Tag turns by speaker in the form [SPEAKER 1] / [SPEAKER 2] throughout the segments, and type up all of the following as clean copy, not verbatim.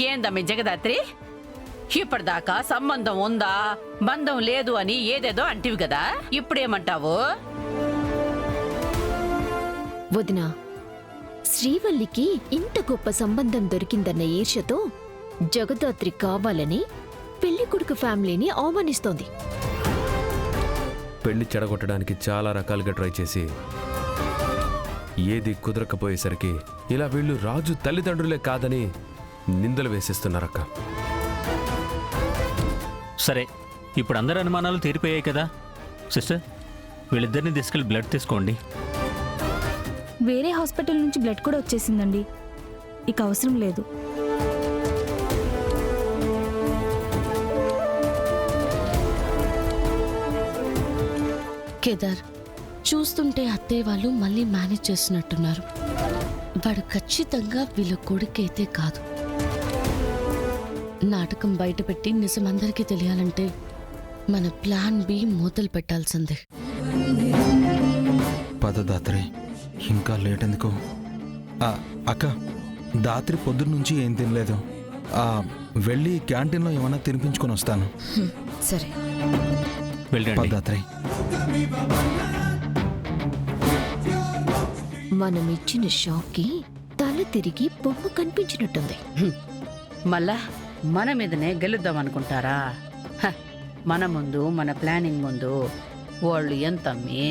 [SPEAKER 1] ఏందమ్మి జగదాత్రి, ఇప్పటిదాకా సంబంధం ఉందా బంధం లేదు అని ఏదేదో అంటివి కదా, ఇప్పుడేమంటావు?
[SPEAKER 2] వదినా, శ్రీవల్లికి ఇంత గొప్ప సంబంధం దొరికిందన్న ఈర్ష్యతో జగదాత్రి కావాలని పెళ్లి కొడుకు ఫ్యామిలీని అవమానిస్తోంది.
[SPEAKER 3] పెళ్లి చెడగొట్టడానికి చాలా రకాలుగా ట్రై చేసి ఏది కుదరకపోయేసరికి ఇలా వీళ్ళు రాజు తల్లిదండ్రులే కాదని నిందలు వేసేస్తున్నారక్క.
[SPEAKER 4] సరే, ఇప్పుడు అందరి అనుమానాలు తీరిపోయాయి కదా సిస్టర్, వీళ్ళిద్దరిని తీసుకెళ్ళి బ్లడ్ తీసుకోండి.
[SPEAKER 5] వేరే హాస్పిటల్ నుంచి బ్లడ్ కూడా వచ్చేసిందండి, ఇక అవసరం లేదు.
[SPEAKER 6] కేదార్, చూస్తుంటే అత్తయ్య వాళ్ళు మళ్ళీ మేనేజ్ చేస్తున్నట్టున్నారు. వాడు ఖచ్చితంగా వీళ్ళ కొడుకైతే కాదు. నాటకం బయటపెట్టి నిజమందరికీ తెలియాలంటే మన ప్లాన్ బి మొదలు పెట్టాల్సిందే.
[SPEAKER 7] పద దాత్రి, ఇంకా లేట్ ఎందుకు? అక్క, దాత్రి పొద్దున్న నుంచి ఏం తినలేదు. వెళ్ళి క్యాంటీన్లో ఏమన్నా తినిపించుకొని వస్తాను.
[SPEAKER 2] సరే
[SPEAKER 4] వెళ్ళండి.
[SPEAKER 7] దాత్రి,
[SPEAKER 2] మనమిచ్చిన షాక్కి తల తిరిగి బొమ్మ కనిపించినట్టుంది.
[SPEAKER 1] మళ్ళా మన మీదనే గెలుద్దాం అనుకుంటారా? మన ముందు, మన ప్లానింగ్ ముందు వాళ్ళు ఎంతమ్మి.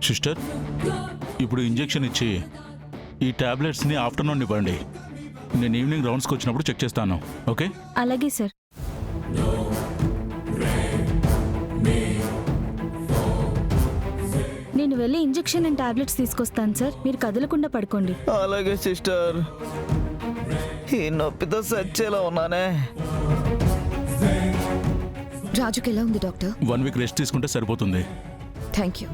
[SPEAKER 8] సిస్టర్, ఇప్పుడు ఇంజెక్షన్ ఇచ్చి ఈ టాబ్లెట్స్ని ఆఫ్టర్నూన్ ఇవ్వండి. నేను ఈవినింగ్ రౌండ్స్కి వచ్చినప్పుడు చెక్ చేస్తాను. ఓకే?
[SPEAKER 5] అలాగే సార్. నేను వెళ్ళి ఇంజెక్షన్ అండ్ టాబ్లెట్స్ తీసుకొస్తాను సార్, మీరు కదలకుండా పడుకోండి.
[SPEAKER 9] అలాగే సిస్టర్, ఈ నొప్పితో సచ్చేలా ఉన్నానే.
[SPEAKER 2] రాజుకి ఎలా ఉంది డాక్టర్?
[SPEAKER 8] 1 వీక్ రెస్ట్ తీసుకుంటే సరిపోతుంది.
[SPEAKER 2] Thank you.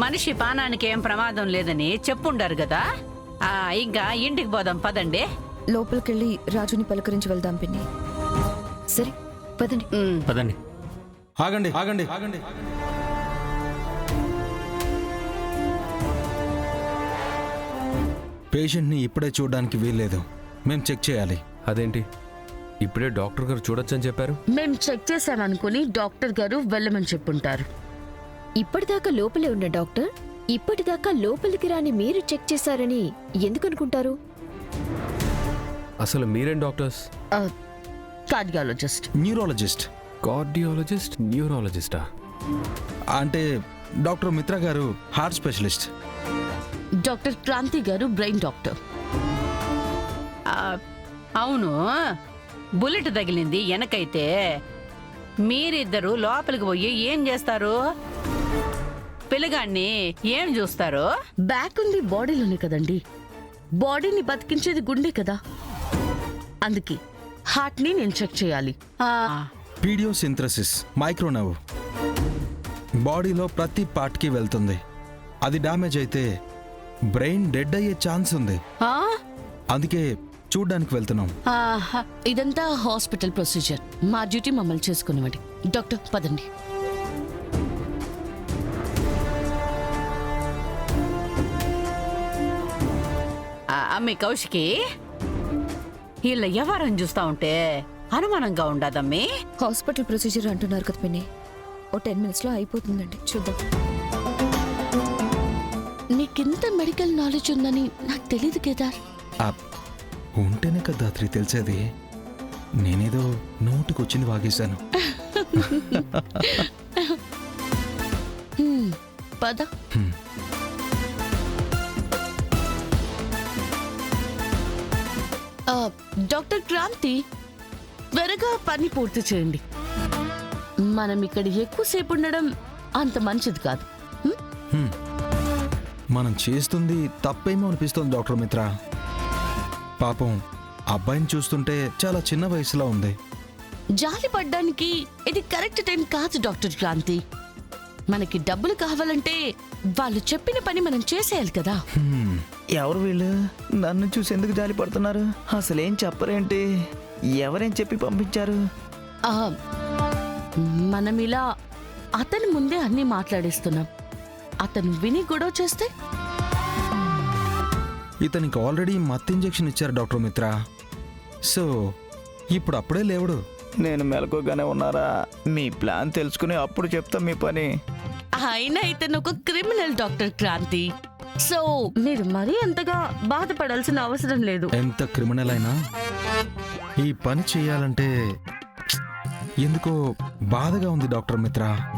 [SPEAKER 1] మనిషి పానానికి ఏం ప్రమాదం లేదని చెప్పుండారు కదా. ఇంకా ఇంటికి పోదాం పదండి.
[SPEAKER 2] లోపలికెళ్ళి రాజుని పలకరించి వెళ్దాం పిన్ని. సరే పదండి.
[SPEAKER 4] పదండి.
[SPEAKER 7] ఆగండి ఆగండి ఆగండి. పేషెంట్ని ఇప్పుడే చూడడానికి వీల్లేదు, మేము చెక్ చేయాలి.
[SPEAKER 3] అదేంటి, ఇప్పుడే డాక్టర్ గారు చూడొచ్చని చెప్పారు?
[SPEAKER 6] మేం చెక్ చేశామనుకుని డాక్టర్ గారు వెళ్ళమని చెప్పుంటారు.
[SPEAKER 2] ఇప్పటిదాకా లోపలే ఉన్న డాక్టర్ ఇప్పటిదాకా లోపలికి రాని మీరు చెక్ చేశారని ఎందుకు అనుకుంటారు?
[SPEAKER 3] అసలు మీరేం డాక్టర్స్?
[SPEAKER 6] కార్డియాలజిస్ట్.
[SPEAKER 7] న్యూరాలజిస్ట్.
[SPEAKER 3] కార్డియాలజిస్ట్, న్యూరాలజిస్టా?
[SPEAKER 7] అంటే డాక్టర్ మిత్ర గారు హార్ట్ స్పెషలిస్ట్.
[SPEAKER 6] డాక్టర్ క్రాంతి గారు బ్రెయిన్ డాక్టర్.
[SPEAKER 1] అవును, బుల్లెట్ తగిలింది వెనకైతే. మీరిద్దరు లోపలికి పోయి ఏం చేస్తారు? పిల్లగాన్ని ఏం చూస్తారు?
[SPEAKER 6] బ్యాక్ ఉంది బాడీలోనే కదండి, బాడీని బతికించేది గుండె కదా, అందుకే హార్ట్ ని నేను చెక్ చేయాలి.
[SPEAKER 7] పీడియోసింథ్రసిస్ మైక్రోనర్వ్ బాడీలో ప్రతి పార్ట్కి వెళ్తుంది. అది డ్యామేజ్ అయితే బ్రెయిన్ డెడ్ అయ్యే ఛాన్స్ ఉంది. అందుకే చూడ్డానికి వెళ్తున్నాం.
[SPEAKER 6] ఇదంతా హాస్పిటల్ ప్రొసీజర్, మా డ్యూటీ మమ్మల్ని చేసుకునివ్వండి. డాక్టర్ పదండి.
[SPEAKER 1] అమ్మి కౌశికి, వీళ్ళ వ్యవహారం చూస్తా ఉంటే అనుమానంగా ఉండదమ్మి.
[SPEAKER 2] హాస్పిటల్ ప్రొసీజర్ అంటున్నారు కదా పిన్ని, ఓ 10 minutes లో అయిపోతుందండి, చూద్దాం.
[SPEAKER 6] నీకింత మెడికల్ నాలెడ్జ్ ఉందని నాకు తెలీదు కేదార్.
[SPEAKER 7] ఉంటేనే కదా దాత్రి తెలిసేది. నేనేదో నోటుకొచ్చింది వాగేశాను.
[SPEAKER 6] పద. డాక్టర్ క్రాంతి, త్వరగా పని పూర్తి చేయండి. మనం ఇక్కడ ఎక్కువసేపు ఉండడం అంత మంచిది కాదు.
[SPEAKER 7] మనం చేస్తుంది తప్పేమో అనిపిస్తుంది డాక్టర్ మిత్ర. పాపం అబ్బాయిని చూస్తుంటే చాలా చిన్న వయసులో ఉంది.
[SPEAKER 6] జాలి పడ్డానికి ఇది కరెక్ట్ టైం కాదు డాక్టర్ క్రాంతి. మనకి డబ్బులు కావాలంటే వాళ్ళు చెప్పిన పని మనం చేసేయాలి కదా.
[SPEAKER 9] ఎవరు వీళ్ళు? నన్ను చూసి ఎందుకు జాలి పడుతున్నారు? అసలేం చెప్పరేంటి? ఎవరేం చెప్పి పంపించారు?
[SPEAKER 6] మనం ఇలా అతని ముందే అన్ని మాట్లాడిస్తున్నాం. అతను విని గొడవ చేస్తే
[SPEAKER 7] ఇతనికి ఆల్రెడీ మత్తు ఇంజెక్షన్ ఇచ్చారు డాక్టర్ మిత్ర. సో ఇప్పుడు అప్పుడే లేవడు.
[SPEAKER 9] నేను మెలకుగానే ఉన్నారా? మీ ప్లాన్ తెలుసుకుని అప్పుడు చెప్తాం మీ పని.
[SPEAKER 6] అయినా ఇతను ఒక క్రిమినల్ డాక్టర్ క్రాంతి. సో మీరు మరీ అంతగా బాధపడాల్సిన అవసరం లేదు.
[SPEAKER 7] ఎంత క్రిమినల్ అయినా ఈ పని చేయాలంటే ఎందుకో బాధగా ఉంది డాక్టర్ మిత్ర.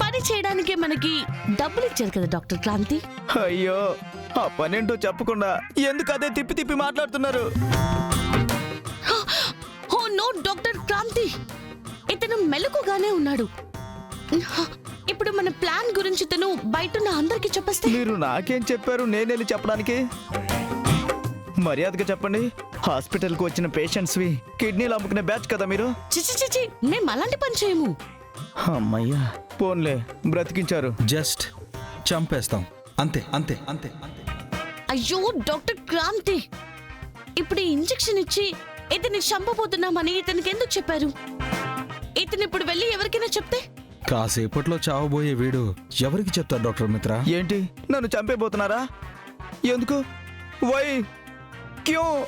[SPEAKER 6] పని చేయడానికి మనకి డబ్బులు ఇచ్చారు కదా డాక్టర్ క్రాంతి.
[SPEAKER 9] అయ్యో, ఆ పనేంటో చెప్పకుండా ఎందుకు అదే తిప్పి తిప్పి మాట్లాడుతున్నారు?
[SPEAKER 6] ఓ నో డాక్టర్ క్రాంతి, ఇతను మెలకుగానే ఉన్నాడు. ఇప్పుడు మన ప్లాన్ గురించి తను బయట అందరికి చెప్పేస్తే
[SPEAKER 9] మీరు నాకేం చెప్పారు నేను వెళ్ళి చెప్పడానికి? మర్యాదగా చెప్పండి. హాస్పిటల్కి వచ్చిన పేషెంట్స్వి కిడ్నీలు అమ్ముకునే బ్యాచ్ కదా మీరు?
[SPEAKER 6] చిచి చిచి, మేము అలాంటి పని చేయము.
[SPEAKER 9] అమ్మయ్యా, పోన్లే బ్రతికించారు.
[SPEAKER 7] జస్ట్ చంపేస్తాం, అంతే అంతే అంతే అంతే.
[SPEAKER 6] అయ్యో డాక్టర్ క్రాంతి, ఇప్పుడు ఈ ఇంజెక్షన్ ఇచ్చి ఇతన్ని చంపబోతున్నామని ఇతనికి ఎందుకు చెప్పారు? ఇతను ఇప్పుడు వెళ్ళి ఎవరికైనా చెప్తే
[SPEAKER 7] కాసేపట్లో చావబోయే వీడు ఎవరికి చెప్తారు డాక్టర్ మిత్ర?
[SPEAKER 9] ఏంటి, నన్ను చంపేపోతున్నారా? ఎందుకు? వై? క్యూ?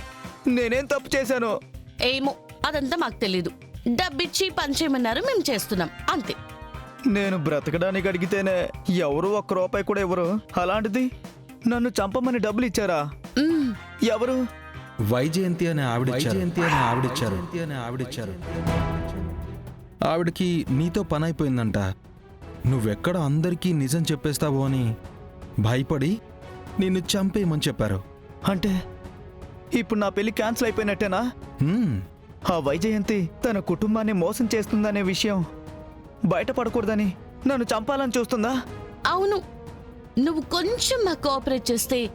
[SPEAKER 9] నేనేం తప్పు చేశాను?
[SPEAKER 6] ఏమో, అదంతా మాకు తెలీదు. డబ్బిచ్చి పని చేయమన్నారు, మేము చేస్తున్నాం అంతే.
[SPEAKER 9] నేను బ్రతకడానికి అడిగితేనే ఎవరు ఒక్క రూపాయి కూడా ఇవ్వరు. అలాంటిది నన్ను చంపమని డబ్బులు ఇచ్చారా?
[SPEAKER 6] మ్మ్.
[SPEAKER 9] ఎవరు?
[SPEAKER 7] వైజయంతి అనే ఆవిడిచ్చారు. ఆవిడకి నీతో పని అయిపోయిందంట. నువ్వెక్కడ అందరికీ నిజం చెప్పేస్తావో అని భయపడి నిన్ను చంపేయమని చెప్పారు.
[SPEAKER 9] అంటే ఇప్పుడు నా పెళ్లి క్యాన్సిల్ అయిపోయినట్టేనా?
[SPEAKER 7] హ్మ్.
[SPEAKER 9] ఆ వైజయంతి తన కుటుంబాన్ని మోసం చేస్తుందనే విషయం బయటపడకూడదని నన్ను చంపాలని చూస్తుందా?
[SPEAKER 6] అవును, నువ్వు కొంచెం మాకు కోఆపరేట్ చేస్తే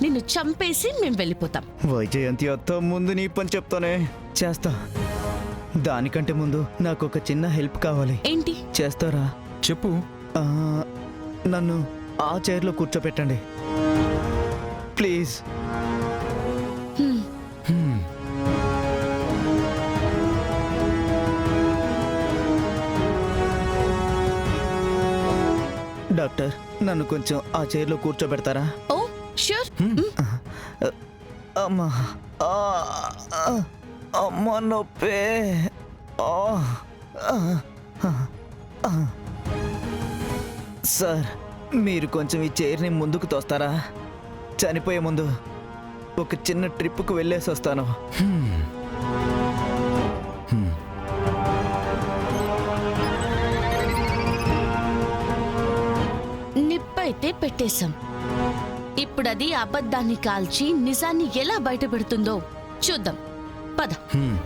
[SPEAKER 6] నిన్ను చంపేసి మేము వెళ్ళిపోతాం.
[SPEAKER 9] వైజయంతి అత్త, ముందు నీ పని చెప్తానే. చేస్తా. దానికంటే ముందు నాకు ఒక చిన్న హెల్ప్ కావాలి.
[SPEAKER 6] ఏంటి?
[SPEAKER 9] చేస్తారా?
[SPEAKER 7] చెప్పు.
[SPEAKER 9] ఆ, నన్ను ఆ చైర్లో కూర్చోపెట్టండి ప్లీజ్.
[SPEAKER 6] హ్మ్.
[SPEAKER 7] హ్మ్.
[SPEAKER 9] డాక్టర్, నన్ను కొంచెం ఆ చైర్లో కూర్చోబెడతారా?
[SPEAKER 6] ఓ ష్యూర్.
[SPEAKER 9] అమ్మా, ఆ, ఆ, అమ్మా నొప్పే. ఆ, ఆ, ఆ. సార్, మీరు కొంచెం ఈ చైర్ని ముందుకు తోస్తారా? చనిపోయే ముందు ఒక చిన్న ట్రిప్కు వెళ్ళేసి వస్తాను.
[SPEAKER 7] హ్మ్. హ్మ్.
[SPEAKER 6] నిప్పైతే పెట్టేశాం. ఇప్పుడు అది అబద్ధాన్ని కాల్చి నిజాన్ని ఎలా బయట పెడుతుందో చూద్దాం. పద.
[SPEAKER 7] హ్మ్.